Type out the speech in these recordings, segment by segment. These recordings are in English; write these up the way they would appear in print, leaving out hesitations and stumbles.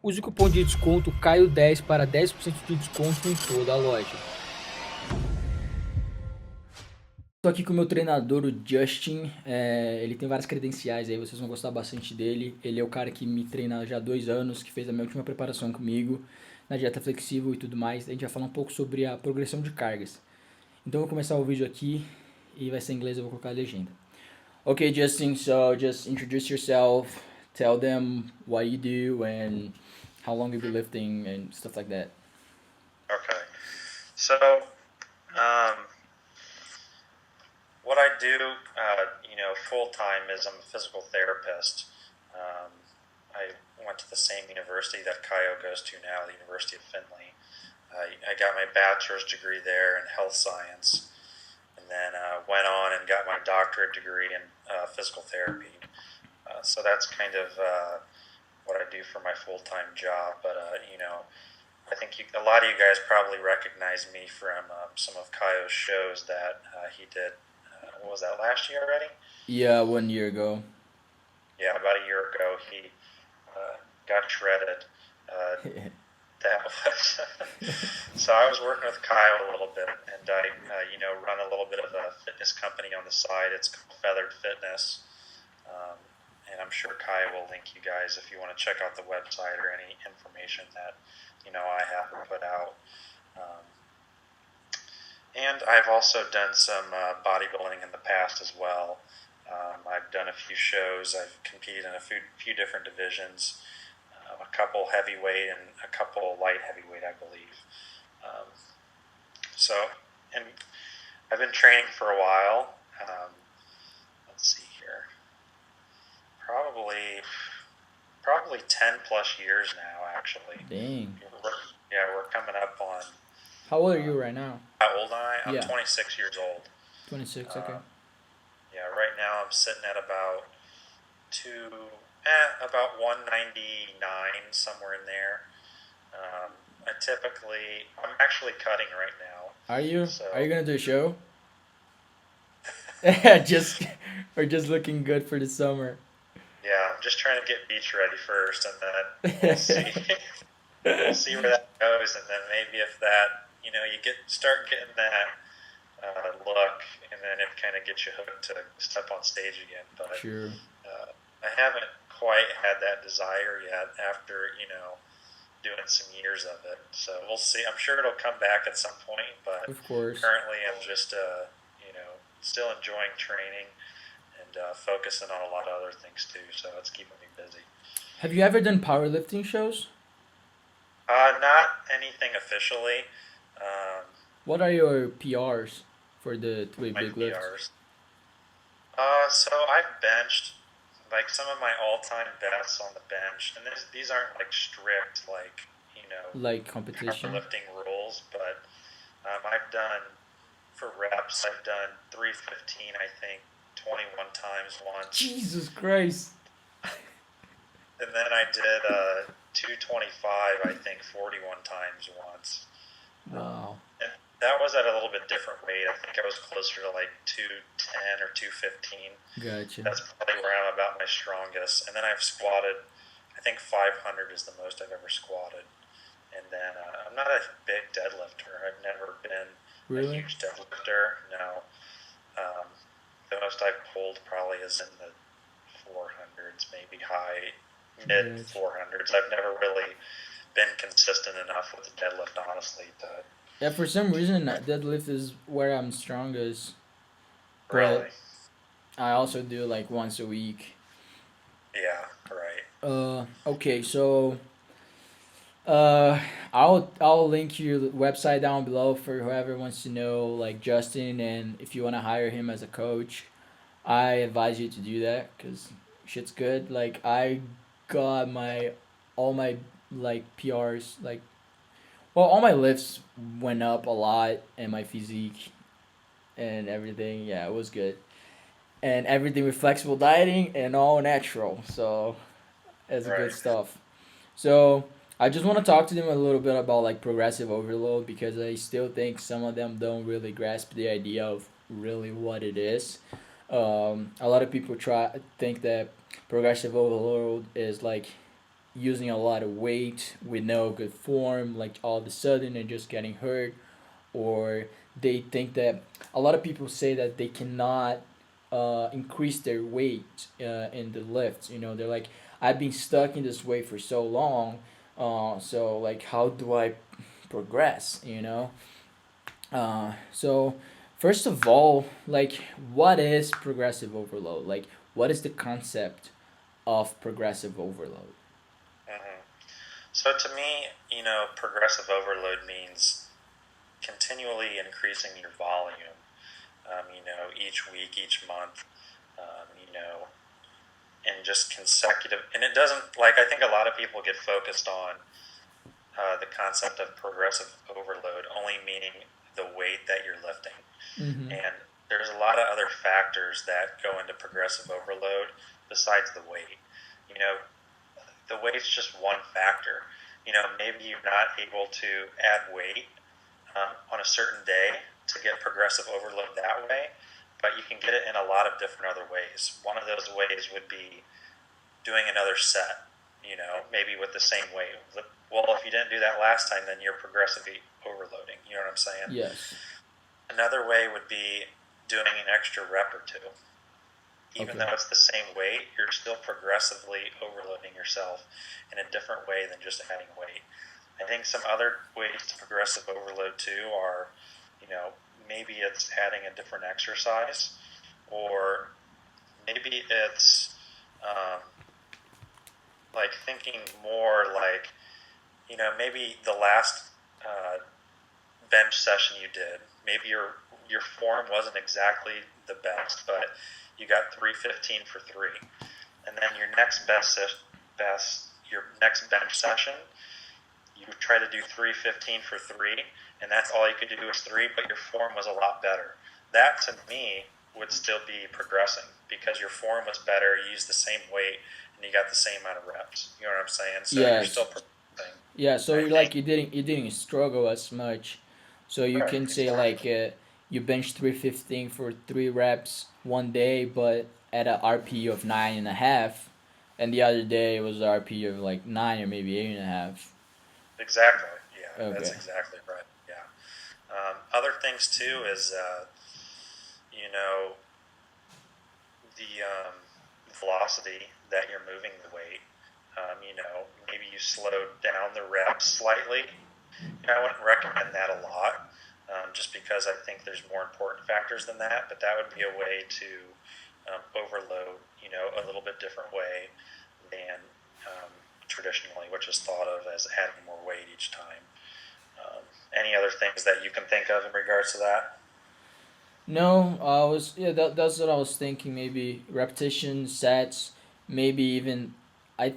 Use o cupom de desconto Caio10 para 10% de desconto em toda a loja. Estou aqui com o meu treinador, o Justin. Ele tem várias credenciais aí, vocês vão gostar bastante dele. Ele é o cara que me treina já há 2 anos, que fez a minha última preparação comigo na dieta flexível e tudo mais. A gente vai falar um pouco sobre a progressão de cargas. Então eu vou começar o vídeo aqui e vai ser em inglês, eu vou colocar a legenda. Okay, Justin, so just introduce yourself, tell them what you do and how long you've been lifting and stuff like that. Okay. So, what I do, full time is I'm a physical therapist. I went to the same university that Caio goes to now, the University of Findlay. I got my bachelor's degree there in health science, and then went on and got my doctorate degree in physical therapy. So that's kind of what I do for my full-time job. But, I think a lot of you guys probably recognize me from some of Caio's shows that he did. What was that, last year already? Yeah, 1 year ago. Yeah, about a year ago, he got shredded. That was so I was working with Kyle a little bit, and I, run a little bit of a fitness company on the side. It's called Feathered Fitness, and I'm sure Kyle will link you guys if you want to check out the website or any information that I have put out. And I've also done some bodybuilding in the past as well. I've done a few shows. I've competed in a few different divisions. A couple heavyweight and a couple light heavyweight, I believe. And I've been training for a while. Let's see here. Probably 10 plus years now, actually. Dang. We're coming up on. How old are you right now? How old am I? I'm Yeah. 26 years old. 26, okay. Right now I'm sitting at about 199, somewhere in there. I'm actually cutting right now. Are you? So, Are you gonna do a show? just looking good for the summer. Yeah, I'm just trying to get beach ready first, and then we'll see. We'll see where that goes, and then maybe if that, you start getting that look, and then it kind of gets you hooked to step on stage again. But Sure. I haven't quite had that desire yet after, doing some years of it. So we'll see. I'm sure it'll come back at some point, but Of course. currently I'm just, still enjoying training and focusing on a lot of other things too. So it's keeping me busy. Have you ever done powerlifting shows? Not anything officially. What are your PRs for the three My big lifts? PRs. So I've benched like some of my all-time bests on the bench, and these aren't like strict Like competition? powerlifting rules, but I've done for reps. I've done 315, I think, 21 times once, Jesus Christ. and then I did 225, I think, 41 times once. Wow. And that was at a little bit different weight. I think I was closer to like 210 or 215. Gotcha. That's probably where I'm about my strongest. And then I've squatted, I think 500 is the most I've ever squatted. And then I'm not a big deadlifter. I've never been a Really? huge deadlifter. No. The most I've pulled probably is in the 400s, maybe mid 400s. I've never really been consistent enough with the deadlift, honestly, to. Yeah, for some reason deadlift is where I'm strongest. Really? I also do like once a week. Yeah, right. Okay, so I'll link your website down below for whoever wants to know like Justin, and if you want to hire him as a coach, I advise you to do that because shit's good. Like I got all my like PRs, like all my lifts went up a lot, and my physique and everything. Yeah, it was good, and everything with flexible dieting and all natural. So it's good Right. stuff. So I just want to talk to them a little bit about like progressive overload because I still think some of them don't really grasp the idea of really what it is. A lot of people think that progressive overload is like using a lot of weight with no good form, like all of a sudden and just getting hurt, or they think that a lot of people say that they cannot increase their weight in the lifts. They're like, I've been stuck in this way for so long, so like, how do I progress? So first of all, like, what is progressive overload? Like, what is the concept of progressive overload? Hmm. So to me, progressive overload means continually increasing your volume, each week, each month, and just consecutive. And it doesn't, like, I think a lot of people get focused on the concept of progressive overload only meaning the weight that you're lifting. Mm-hmm. And there's a lot of other factors that go into progressive overload besides the weight. You know, the weight's just one factor. Maybe you're not able to add weight on a certain day to get progressive overload that way, but you can get it in a lot of different other ways. One of those ways would be doing another set, maybe with the same weight. Well, if you didn't do that last time, then you're progressively overloading. You know what I'm saying? Yes. Another way would be doing an extra rep or two. Even Okay. though it's the same weight, you're still progressively overloading yourself in a different way than just adding weight. I think some other ways to progressive overload too are, maybe it's adding a different exercise, or maybe it's like thinking more like, maybe the last bench session you did, maybe your form wasn't exactly the best, but you got 315 for 3, and then your next your next bench session, you try to do 315 for 3, and that's all you could do is 3, but your form was a lot better. That to me would still be progressing because your form was better, you used the same weight, and you got the same amount of reps. You know what I'm saying? So you're still Yes. progressing. Yeah. So I you're think like, you didn't struggle as much. So you right, can say exactly. like, you bench 315 for 3 reps one day, but at a RP of 9.5, and the other day it was a RP of like 9 or maybe 8.5. Exactly. Yeah, that's Okay. exactly right. Yeah. Other things too is, you know, the velocity that you're moving the weight. Maybe you slow down the reps slightly. I wouldn't recommend that a lot, just because I think there's more important factors than that. But that would be a way to overload, a little bit different way than traditionally, which is thought of as adding more weight each time. Any other things that you can think of in regards to that? No, yeah, that's what I was thinking. Maybe repetition sets, maybe even, I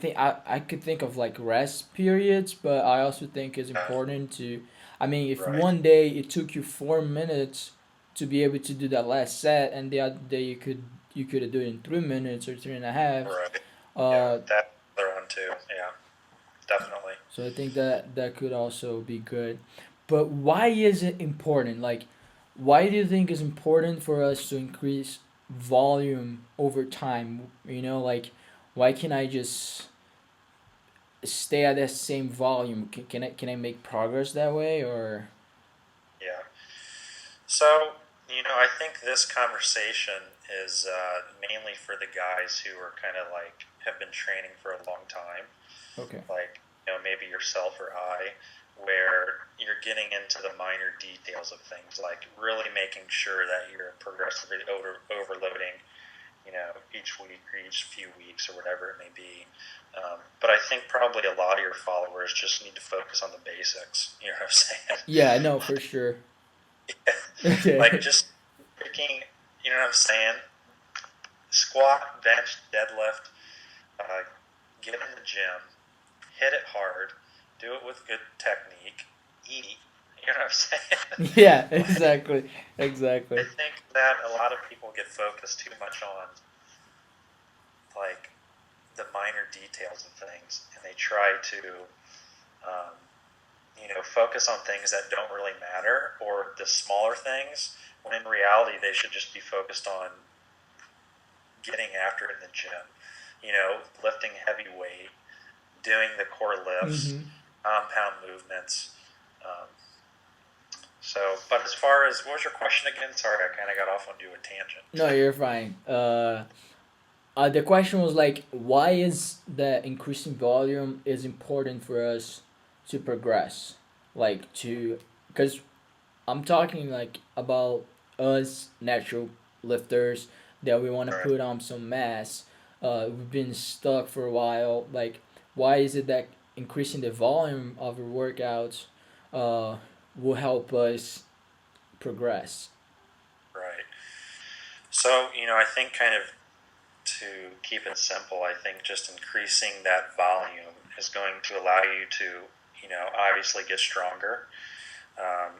could think of like rest periods, but I also think it's important to, I mean, if Right. one day it took you 4 minutes to be able to do that last set, and the other day you could do it in 3 minutes or 3.5. Right. Yeah, Uh, that other one too. Yeah, definitely. so I think that could also be good. But why is it important? Like, why do you think it's important for us to increase volume over time? Like, why can I just stay at that same volume? Can I make progress that way, or? Yeah. So, I think this conversation is mainly for the guys who are kind of like have been training for a long time, Okay. like, maybe yourself or I, where you're getting into the minor details of things, like really making sure that you're progressively overloading, each week or each few weeks or whatever it may be. But I think probably a lot of your followers just need to focus on the basics. You know what I'm saying? Yeah, I know for sure. Like Okay. just freaking, you know what I'm saying? Squat, bench, deadlift, uh, get in the gym, hit it hard, do it with good technique, eat. You know what I'm saying? Yeah, Like, exactly, I exactly. think that a lot of people get focused too much on like the minor details of things, and they try to, um, focus on things that don't really matter or the smaller things. When in reality, they should just be focused on getting after it in the gym. Lifting heavy weight, doing the core lifts, Mm-hmm. compound movements. Um, but as far as, what was your question again? Sorry, I kind of got off onto a tangent. No, you're fine. The question was like, why is the increasing volume is important for us to progress? Like to, because I'm talking like about us natural lifters that we want to Right. put on some mass. We've been stuck for a while. Like, why is it that increasing the volume of our workouts uh, will help us progress? Right. So, I think kind of to keep it simple, I think just increasing that volume is going to allow you to, obviously get stronger, um,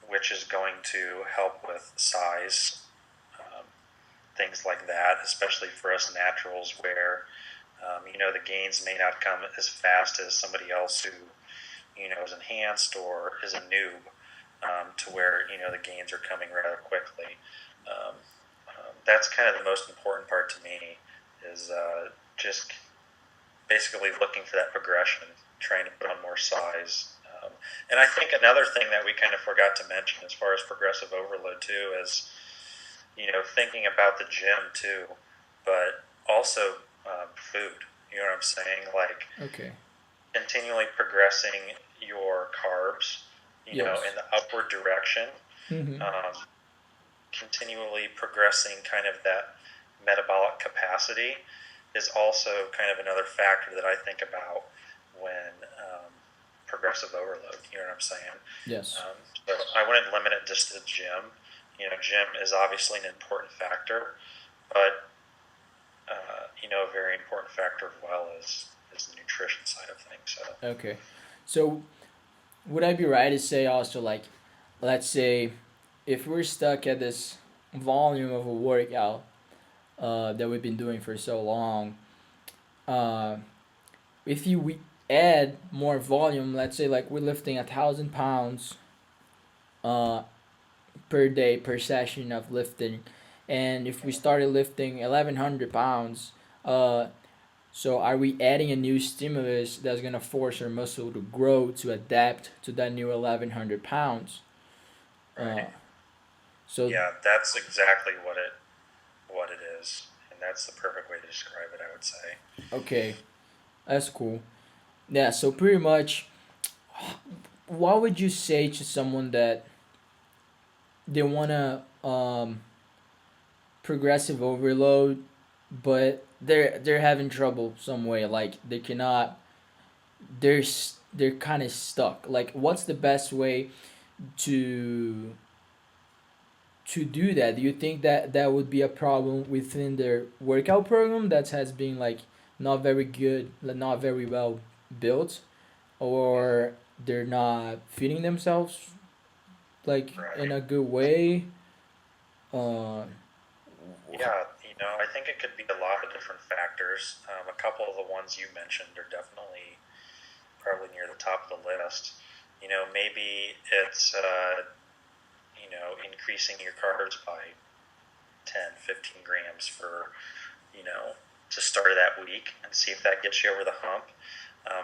which is going to help with size, um, things like that, especially for us naturals where, the gains may not come as fast as somebody else who, is enhanced or is a noob, to where, the gains are coming rather quickly. Um, that's kind of the most important part to me is just basically looking for that progression, trying to put on more size. And I think another thing that we kind of forgot to mention as far as progressive overload too is, thinking about the gym too, but also food. You know what I'm saying? Like Okay. continually progressing your carbs, Yes. in the upward direction. Mm-hmm. Um, Continually progressing kind of that metabolic capacity is also kind of another factor that I think about when progressive overload. You know what I'm saying? Yes. So I wouldn't limit it just to the gym. Gym is obviously an important factor, but a very important factor as well is the nutrition side of things. So Okay. So would I be right to say also like, let's say, if we're stuck at this volume of a workout that we've been doing for so long, uh, if you we add more volume, let's say like we're lifting 1,000 pounds uh, per day per session of lifting, and if we started lifting 1,100 pounds, uh, so are we adding a new stimulus that's gonna force our muscle to grow to adapt to that new 1,100 pounds? Uh, right, so yeah, that's exactly what it is, and that's the perfect way to describe it. I would say. okay, that's cool. Yeah. So pretty much, what would you say to someone that they wanna progressive overload, but they're having trouble some way. Like they cannot. They're kind of stuck. Like what's the best way to do that? Do you think that that would be a problem within their workout program that has been like not very good, like, not very well built, or they're not feeding themselves like in Right. a good way? Uh, Yeah, I think it could be a lot of different factors. A couple of the ones you mentioned are definitely probably near the top of the list. Maybe it's, increasing your carbs by 10, 15 grams for, to start that week and see if that gets you over the hump.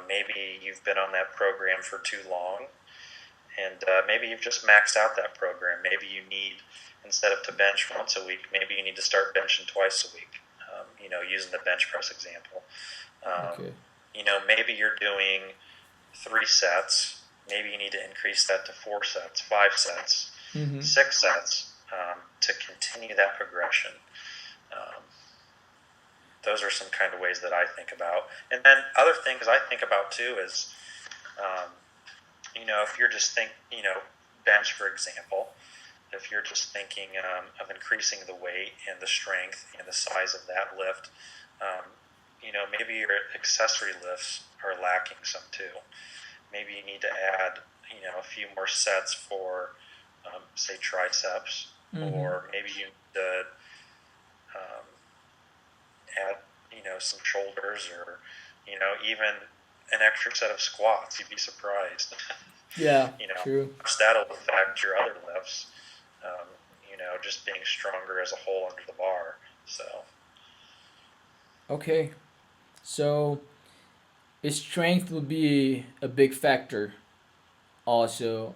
Maybe you've been on that program for too long, and maybe you've just maxed out that program. Maybe you need, instead of to bench once a week, maybe you need to start benching twice a week. Using the bench press example. Um, okay. Maybe you're doing 3 sets. Maybe you need to increase that to 4 sets, 5 sets, Mm-hmm. 6 sets, to continue that progression. Um, those are some kind of ways that I think about. And then other things I think about too is, um, if you're just bench, for example, if you're just thinking of increasing the weight and the strength and the size of that lift, maybe your accessory lifts are lacking some too. Maybe you need to add, a few more sets for, say, triceps, Mm-hmm. or maybe you need to um, add, some shoulders, or, even an extra set of squats. You'd be surprised. Yeah. you know, True. that'll affect your other lifts. Um, just being stronger as a whole under the bar. So Okay. So strength would be a big factor also,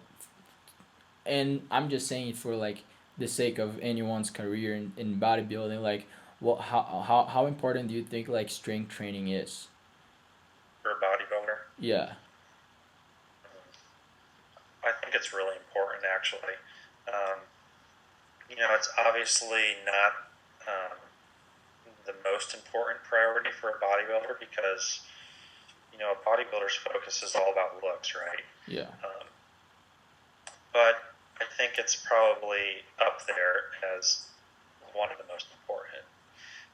and I'm just saying it for like the sake of anyone's career in bodybuilding. Like, what how important do you think like strength training is? For a bodybuilder, Yeah. I think it's really important actually. Um, it's obviously not the most important priority for a bodybuilder because a bodybuilder's focus is all about looks, right? Yeah. But I think it's probably up there as one of the most important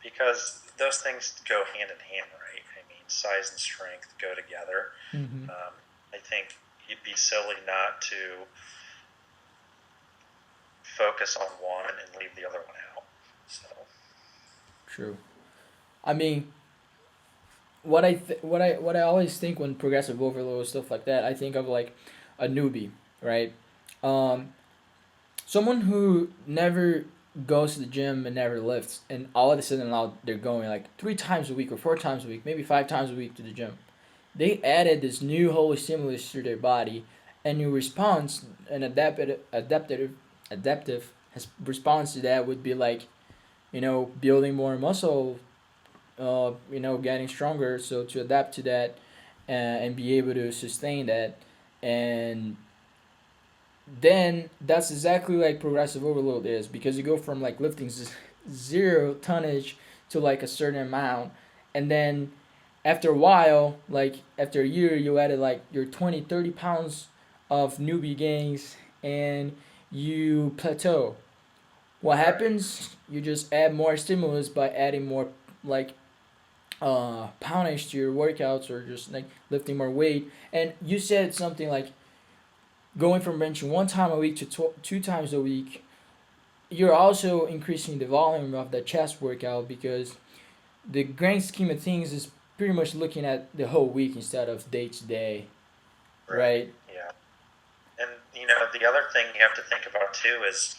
because those things go hand in hand, right? I mean, size and strength go together. Mm-hmm. I think you'd be silly not to focus on one and leave the other one out. So True. I mean, what I always think when progressive overload stuff like that, I think of like a newbie, right? Um, Someone who never goes to the gym and never lifts, and all of a sudden now they're going like 3 times a week or 4 times a week, maybe 5 times a week to the gym. They added this new holy stimulus to their body, and your response, an adaptive response to that would be like, building more muscle, getting stronger, so to adapt to that, and be able to sustain that, and then that's exactly like progressive overload is, because you go from like lifting zero tonnage to like a certain amount, and then after a while, like after a year, you added like your 20, 30 pounds of newbie gains, and you plateau. What right, happens? You just add more stimulus by adding more like poundage to your workouts, or just like lifting more weight. And you said something like going from benching 1 time a week to 2 times a week. You're also increasing the volume of the chest workout, because the grand scheme of things is pretty much looking at the whole week instead of day to day, right, right? yeah. And the other thing you have to think about too is,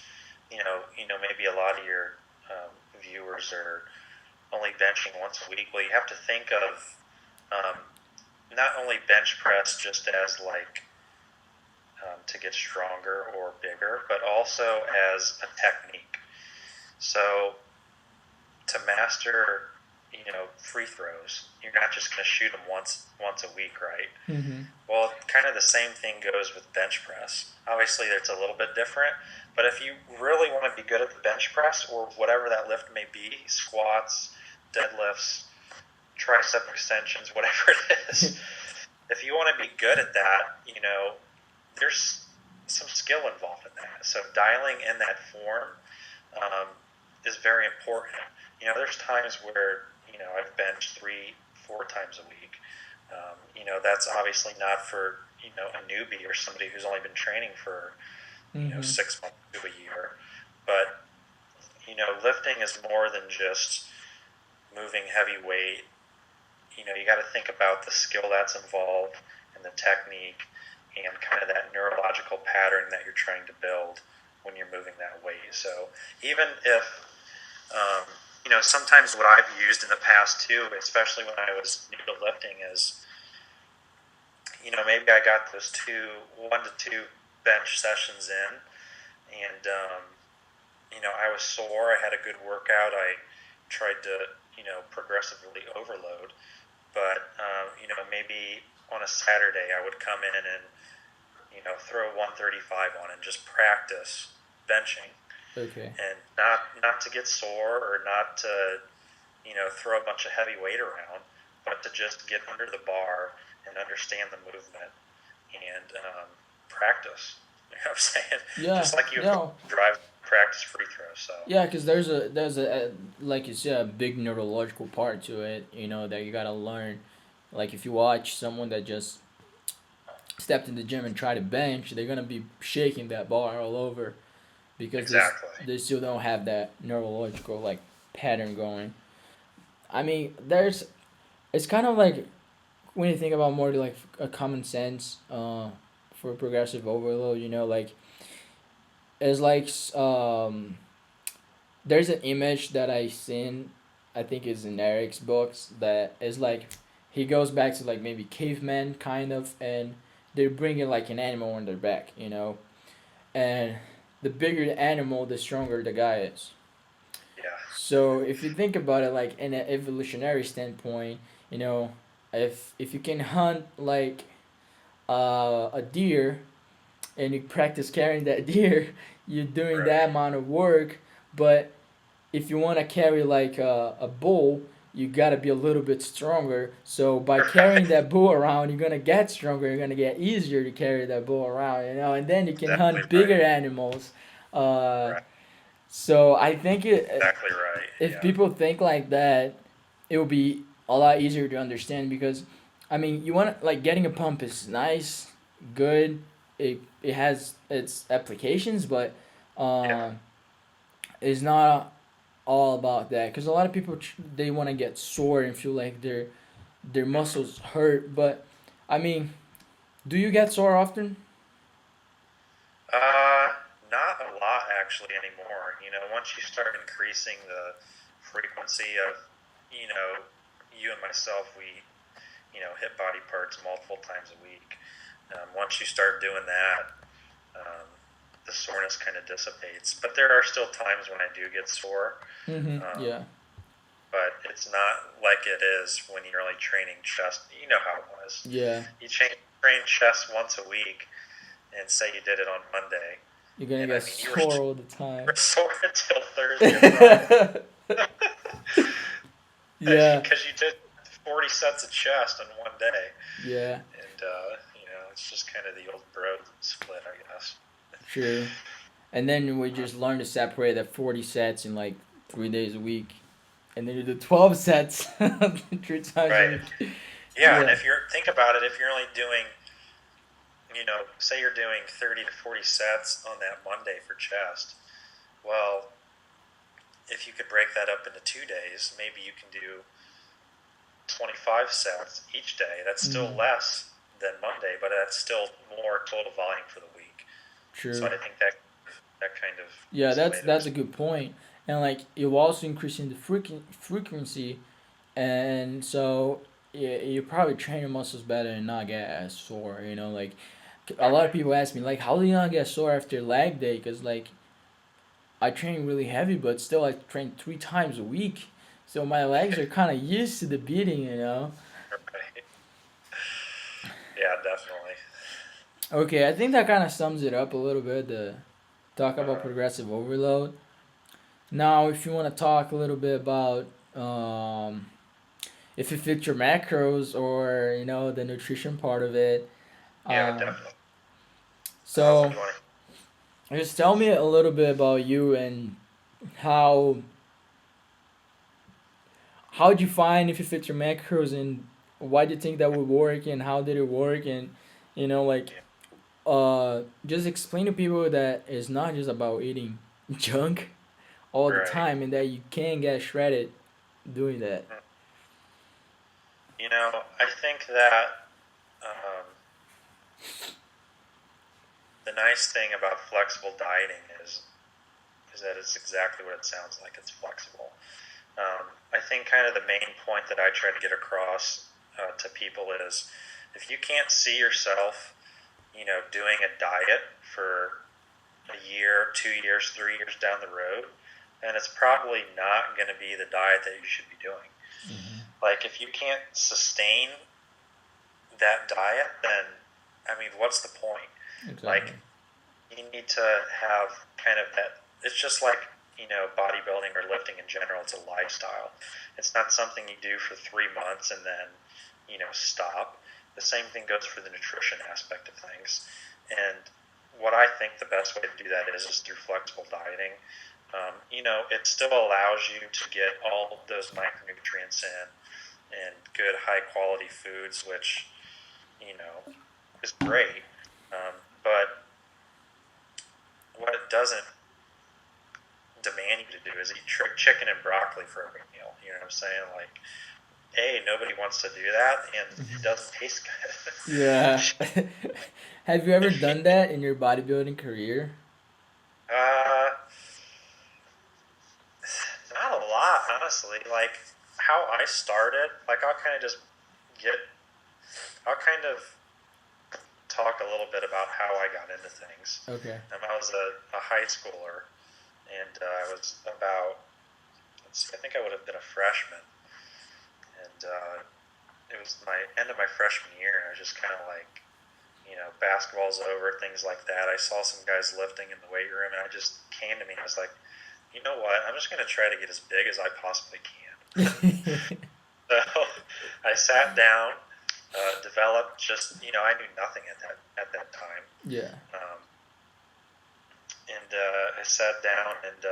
maybe a lot of your viewers are only benching once a week. Well, you have to think of um, not only bench press just as like to get stronger or bigger, but also as a technique. So to master, free throws, you're not just going to shoot them once a week, right? Mm-hmm. Well, kind of the same thing goes with bench press. Obviously, it's a little bit different, but if you really want to be good at the bench press or whatever that lift may be, squats, deadlifts, tricep extensions, whatever it is, if you want to be good at that, there's some skill involved in that. So dialing in that form um, is very important. There's times where I've benched 3, 4 times a week. That's obviously not for a newbie or somebody who's only been training for Mm-hmm. 6 months to a year. But lifting is more than just moving heavy weight. You got to think about the skill that's involved and the technique and kind of that neurological pattern that you're trying to build when you're moving that weight. So even if sometimes what I've used in the past too, especially when I was new to lifting, is maybe I got those 1 to 2 bench sessions in, and I was sore. I had a good workout. I tried to progressively overload, but maybe on a Saturday I would come in and throw 135 on and just practice benching, Okay. and not to get sore or not to throw a bunch of heavy weight around, but to just get under the bar and understand the movement and practice. You know what I'm saying? Yeah. Just like you would No. drive practice free throws. So Yeah, because there's a like you said, a big neurological part to it. That you gotta learn. Like if you watch someone that just stepped in the gym and tried to bench, they're gonna be shaking that bar all over, because exactly. they still don't have that neurological like pattern going. I mean, there's it's kind of like when you think about more like a common sense for progressive overload. Like it's like there's an image that I seen, I think it's in Eric's books, that is like he goes back to like maybe cavemen kind of, and they're bringing like an animal on their back, and the bigger the animal, the stronger the guy is. Yeah. So if you think about it, like in an evolutionary standpoint, if you can hunt like a deer and you practice carrying that deer, you're doing Right. that amount of work. But if you want to carry like a bull, you gotta be a little bit stronger. So by carrying Right. that bull around, you're gonna get stronger. You're gonna get easier to carry that bull around, and then you can Exactly hunt right. bigger animals. Uh, Right. so I think Exactly right. if Yeah. people think like that, it will be a lot easier to understand because, I mean, you want like getting a pump is nice, good. It has its applications, but Yeah. um, it's not all about that because a lot of people they want to get sore and feel like their Hmm. muscles hurt. But I mean, do you get sore often? Uh, Not a lot actually anymore. Once you start increasing the frequency of, you know, you and myself, we, hit body parts multiple times a week. Once you start doing that, um, the soreness kind of dissipates. But there are still times when I do get sore. Mm-hmm. Um, Yeah. but it's not like it is when you're only training chest. You know how it was. Yeah. You train chest once a week, and say you did it on Monday, You're gonna and I get mean you sore all the were time. sore until Thursday or Friday Yeah. because you did 40 sets of chest in one day, Yeah. and it's just kind of the old bro split, I guess. True. And then we just learn to separate that 40 sets in like 3 days a week. And then you do 12 sets 3 times a Right. week. Yeah, and Yeah. if you're think about it, if you're only doing, say you're doing 30 to 40 sets on that Monday for chest, well, if you could break that up into 2 days, maybe you can do 25 sets each day. That's still Mm, less than Monday, but that's still more total volume for the week. So true. I think that kind of Yeah, is the that's way to that's a explain. good point. And like you're also increasing the frequency, and so you probably train your muscles better and not get as sore. Like a lot of Right. people ask me like, how do you not get sore after leg day? Because like I train really heavy, but still I train 3 times a week, so my legs are kind of used to the beating. Right. Yeah, definitely. Okay, I think that kind of sums it up a little bit. To talk about Uh, progressive overload. Now, if you want to talk a little bit about if it fits your macros or the nutrition part of it. yeah, Um, definitely. What so do you want just tell me a little bit about you and how how'd you find if it fits your macros and why do you think that would work and how did it work and like to? Yeah. just explain to people that it's not just about eating junk all the Right. time and that you can get shredded doing that. Mm. I think that um, the nice thing about flexible dieting is that it's exactly what it sounds like. It's flexible. I think kind of the main point that I try to get across to people is if you can't see yourself, doing a diet for a year, 2 years, 3 years down the road, then it's probably not going to be the diet that you should be doing. Mm-hmm. Like if you can't sustain that diet, then I mean, what's the point? Exactly. Like you need to have kind of that. It's just like bodybuilding or lifting in general. It's a lifestyle. It's not something you do for 3 months and then stop. The same thing goes for the nutrition aspect of things. And what I think the best way to do that is through flexible dieting. It still allows you to get all those micronutrients in and good high quality foods, which you know is great. But what it doesn't demand you to do is eat chicken and broccoli for every meal. You know what I'm saying? Like, nobody wants to do that, and it doesn't taste Yeah. good. Have you ever done that in your bodybuilding career? uh, Not a lot, honestly. Like how I started, like I'll kind of just get, I'll kind of talk a little bit about how I got into things. Okay. I was a high schooler, and I was about, let's see, I think I would have been a freshman, and it was my end of my freshman year, and I was just kind of like, basketball's over, things like that. I saw some guys lifting in the weight room, and it just came to me. I was like, you know what? I'm just going to try to get as big as I possibly can. So I sat down, developed just, I knew nothing at that time. Yeah. And I sat down and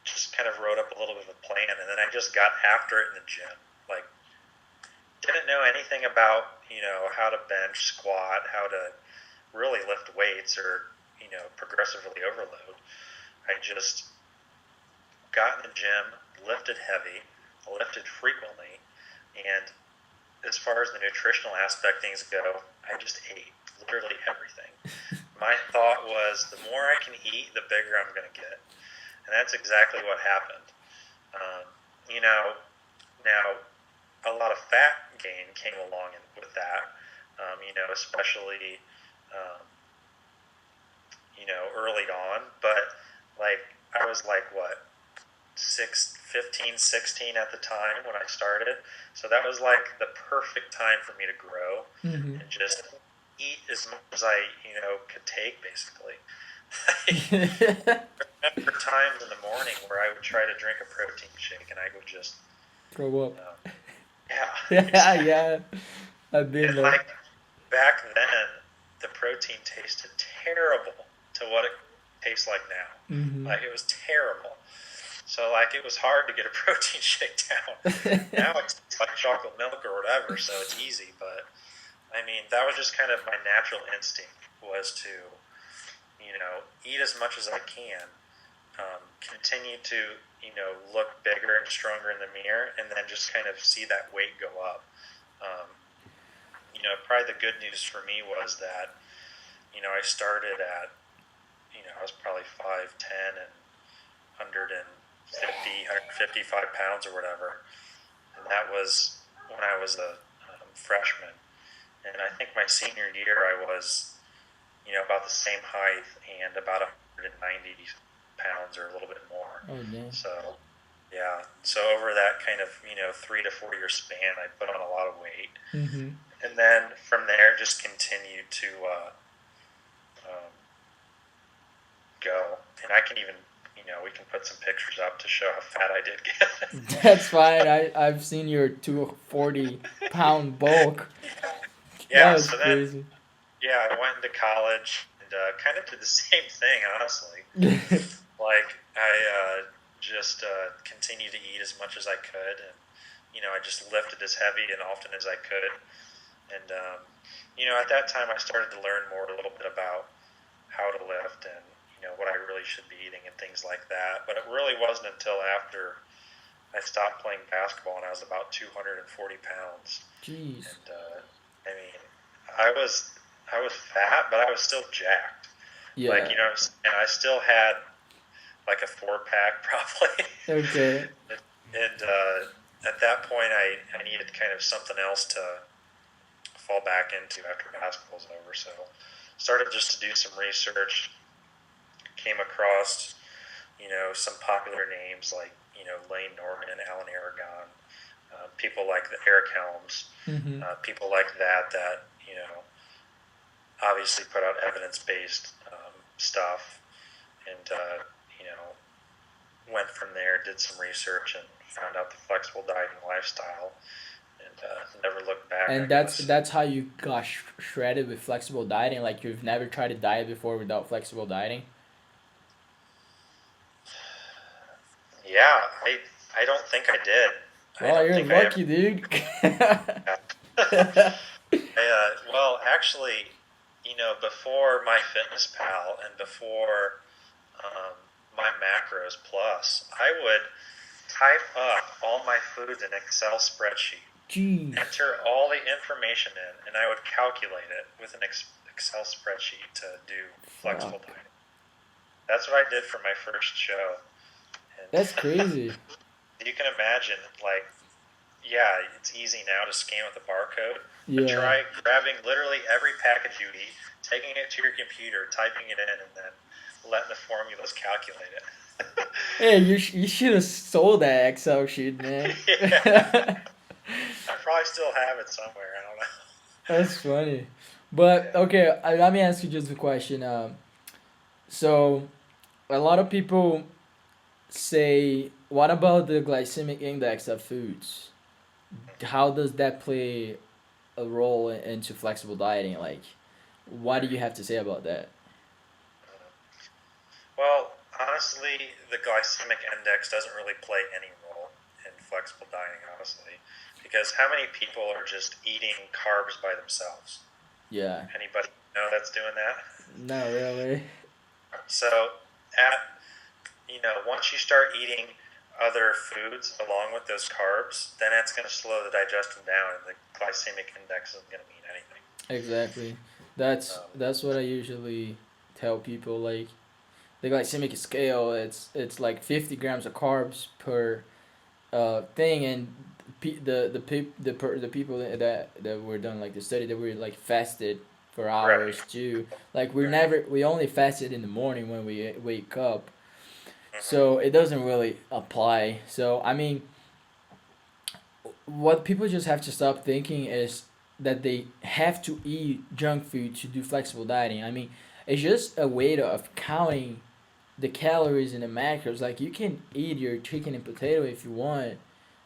just kind of wrote up a little bit of a plan, and then I just got after it in the gym. Like, didn't know anything about, how to bench, squat, how to really lift weights or, progressively overload. I just got in the gym, lifted heavy, lifted frequently, and as far as the nutritional aspect things go, I just ate literally everything. My thought was, the more I can eat, the bigger I'm going to get. And that's exactly what happened. Now, a lot of fat gain came along with that, especially, early on. But, I was 15, 16 at the time when I started. So that was the perfect time for me to grow and just eat as much as I, could take, basically. I remember times in the morning where I would try to drink a protein shake and I would just throw up. Yeah. Yeah. I've been there. Back then, the protein tasted terrible to what it tastes like now. It was terrible. So it was hard to get a protein shake down. Now it's like chocolate milk or whatever, so it's easy. But that was just kind of my natural instinct, was to, eat as much as I can, continue to, look bigger and stronger in the mirror, and then just kind of see that weight go up. Probably the good news for me was that, I started at, I was probably 5'10" and 155 pounds or whatever. And that was when I was a freshman. And I think my senior year I was, about the same height and about 190 pounds or a little bit more. Oh, damn. So, yeah. So over that kind of, 3 to 4 year span, I put on a lot of weight. And then from there, just continued to go. And I can even, we can put some pictures up to show how fat I did get. That's fine. I've seen your 240-pound bulk. Yeah, That was so crazy. then, I went into college and kind of did the same thing, honestly. I just continued to eat as much as I could, and I just lifted as heavy and often as I could. And at that time, I started to learn a little bit about how to lift and what I really should be eating and things like that. But it really wasn't until after I stopped playing basketball and I was about 240 pounds. Jeez. And I was fat, but I was still jacked. Yeah. And I still had a 4-pack probably. Okay. And at that point, I needed kind of something else to fall back into after basketball's over. So started just to do some research. Came across, some popular names like, Lane Norton and Alan Aragon, people like Eric Helms, people like that, obviously put out evidence-based stuff, and, went from there, did some research, and found out the flexible dieting lifestyle, and never looked back. And that's how you got shredded with flexible dieting? Like, you've never tried to diet before without flexible dieting? Yeah, I don't think I did. Well, you're lucky, dude. Well, actually, before MyFitnessPal and before my Macros Plus, I would type up all my foods in an Excel spreadsheet, Jeez. enter all the information in, and I would calculate it with an Excel spreadsheet to do flexible dieting. That's what I did for my first show. And that's crazy. You can imagine, yeah, it's easy now to scan with a barcode. But Yeah. try grabbing literally every package you eat, taking it to your computer, typing it in, and then letting the formulas calculate it. Hey, you should have sold that Excel sheet, man. Yeah, I probably still have it somewhere. I don't know. That's funny. But Yeah. okay, let me ask you just a question. So a lot of people say, what about the glycemic index of foods? How does that play a role into flexible dieting? Like, what do you Right. have to say about that? Well, honestly, the glycemic index doesn't really play any role in flexible dieting, honestly, because how many people are just eating carbs by themselves? Yeah. Anybody know that's doing that? Not really. So, at once you start eating other foods along with those carbs, then that's going to slow the digestion down, and the glycemic index isn't going to mean anything. Exactly. That's Um, that's what I usually tell people. Like the glycemic scale, it's like 50 grams of carbs per thing, and the people that were done like the study that were like fasted for right. hours too. Like Right. we only fasted in the morning when we wake up, so Mm-hmm. it doesn't really apply. So I mean, what people just have to stop thinking is that they have to eat junk food to do flexible dieting. I mean, it's just a way of counting the calories and the macros. Like you can eat your chicken and potato if you want,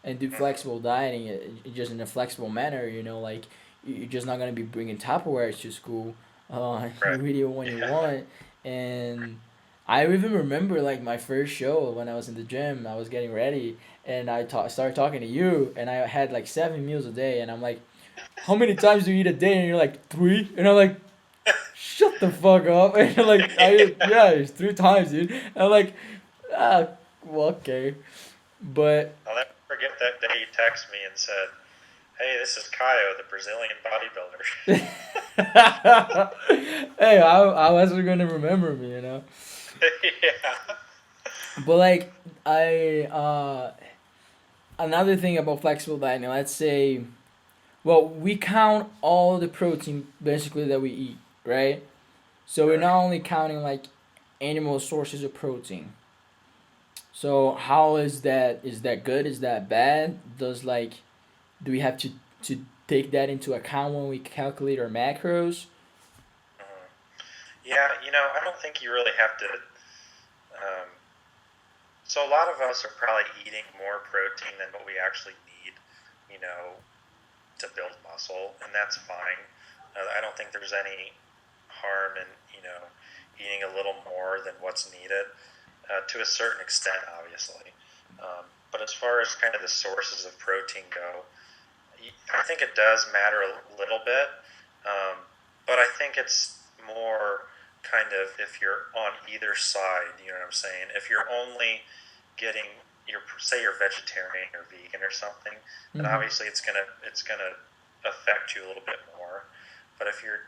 and do Mm-hmm. flexible dieting just in a flexible manner. You know, like you're just not gonna be bringing Tupperware to school. Right. You eat it when you Yeah. want, and I even remember like my first show when I was in the gym. I was getting ready, and started talking to you, and I had like 7 meals a day, and I'm like, "How many times do you eat a day?" And you're like, "3," and I'm like, shut the fuck up. And like, yeah, it's 3 times, dude. And I'm like, ah, well, okay. But, I'll never forget that day you texted me and said, "Hey, this is Caio, the Brazilian bodybuilder." hey, I wasn't going to remember me, you know? Yeah. But like, another thing about flexible dieting, let's say, well, we count all the protein basically that we eat, right? So we're not Right. only counting like animal sources of protein. So how is that? Is that good? Is that bad? Do we have to take that into account when we calculate our macros? Mhm. Yeah, I don't think you really have to. Um, so a lot of us are probably eating more protein than what we actually need, you know, to build muscle, and that's fine. I don't think there's any harm in, eating a little more than what's needed, to a certain extent, obviously. But as far as kind of the sources of protein go, I think it does matter a little bit, but I think it's more kind of if you're on either side. You know what I'm saying? If you're only getting say you're vegetarian or vegan or something, then Mm-hmm. obviously it's gonna affect you a little bit more. But if you're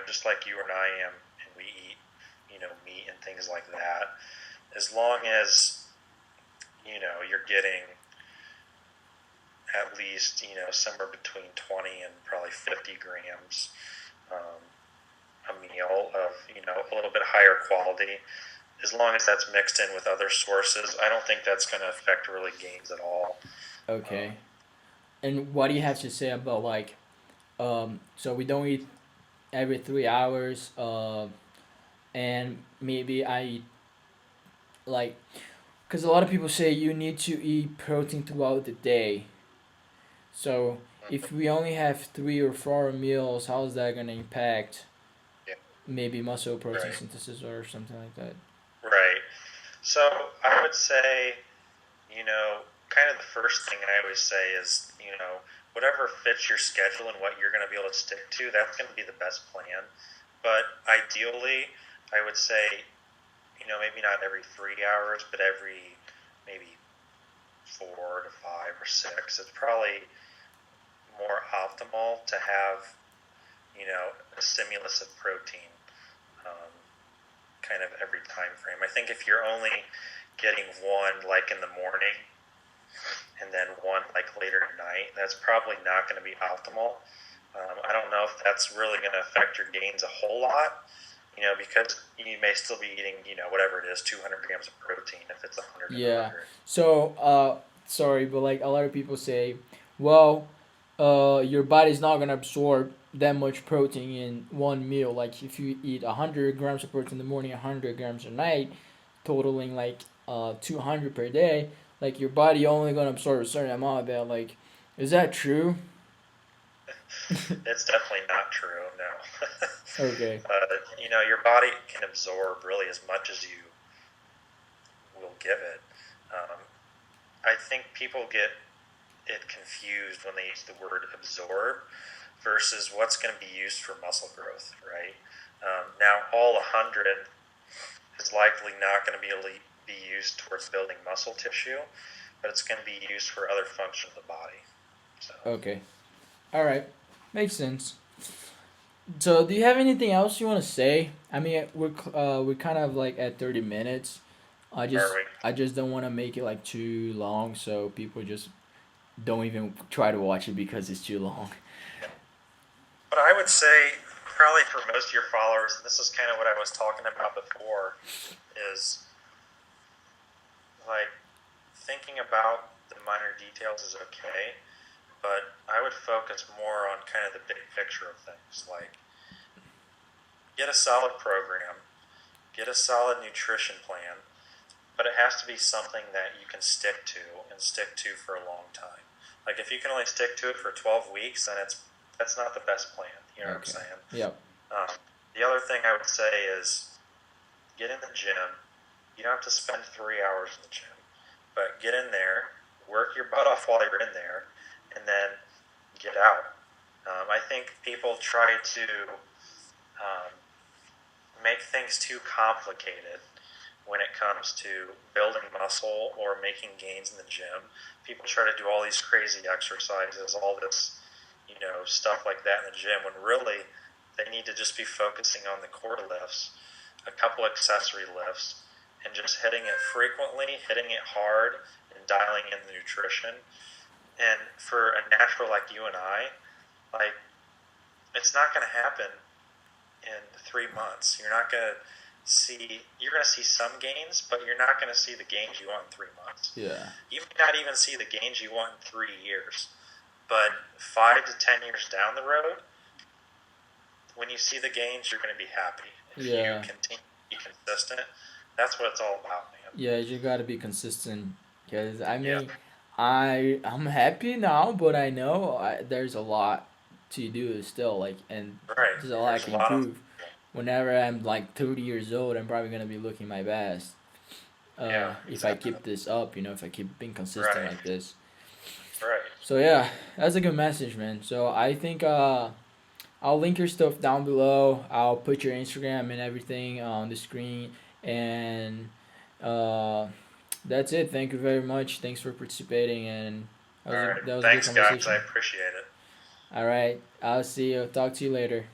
just like you and I am, and we eat meat and things like that, as long as you're getting at least somewhere between 20 and probably 50 grams um, a meal of a little bit higher quality. As long as that's mixed in with other sources, I don't think that's going to affect really gains at all. Um, Okay. And what do you have to say about like, so we don't eat every 3 hours, and maybe I eat like, because a lot of people say you need to eat protein throughout the day. So if we only have 3 or 4 meals, how is that gonna impact yeah, maybe muscle protein right, synthesis or something like that? right. So I would say, kind of the first thing I always say is, whatever fits your schedule and what you're going to be able to stick to, that's going to be the best plan. But ideally, I would say, maybe not every 3 hours, but every maybe 4 to 5 or 6. It's probably more optimal to have, a stimulus of protein um, kind of every time frame. I think if you're only getting one, like in the morning, and then one like later at night. That's probably not going to be optimal. I don't know if that's really going to affect your gains a whole lot, because you may still be eating, whatever it is, 200 grams of protein if it's 100 and Yeah. 100. So, sorry, but like a lot of people say, well, your body's not gonna absorb that much protein in one meal. Like if you eat 100 grams of protein in the morning, 100 grams at night, totaling like 200 per day, like your body only gonna absorb a certain amount of that. Like, is that true? It's definitely not true, no. Okay. Your body can absorb really as much as you will give it. Um, I think people get it confused when they use the word absorb versus what's going to be used for muscle growth, right? Now, all 100 is likely not going to be used towards building muscle tissue, but it's going to be used for other functions of the body. So. Okay. All right. Makes sense. So, do you have anything else you want to say? I mean, we're kind of like at 30 minutes. I just don't want to make it like too long, so people just don't even try to watch it because it's too long. But I would say, probably for most of your followers, and this is kind of what I was talking about before, is like thinking about the minor details is okay, but I would focus more on kind of the big picture of things. Like, get a solid program, get a solid nutrition plan, but it has to be something that you can stick to and stick to for a long time. Like, if you can only stick to it for 12 weeks, then that's not the best plan. You know what I'm saying? Yep. The other thing I would say is get in the gym. You don't have to spend 3 hours in the gym, but get in there, work your butt off while you're in there, and then get out. I think people try to make things too complicated when it comes to building muscle or making gains in the gym. People try to do all these crazy exercises, all this, stuff like that in the gym, when really they need to just be focusing on the core lifts, a couple accessory lifts, and just hitting it frequently, hitting it hard, and dialing in the nutrition. And for a natural like you and I, like, it's not going to happen in 3 months. You're going to see some gains, but you're not going to see the gains you want in 3 months. Yeah. You may not even see the gains you want in 3 years. But 5 to 10 years down the road, when you see the gains, you're going to be happy. If you continue to be consistent, that's what it's all about, man. Yeah, you gotta be consistent. Cause I mean, I'm happy now, but I know there's a lot to do still. Like, and Right. there's a lot I can improve. Whenever I'm like 30 years old, I'm probably gonna be looking my best. If I keep this up, if I keep being consistent like this. Right. So yeah, that's a good message, man. So I think I'll link your stuff down below. I'll put your Instagram and everything on the screen, and that's it. Thank you very much. Thanks for participating, and that was a good conversation. Thanks, guys. I appreciate it. All right, I'll see you. Talk to you later.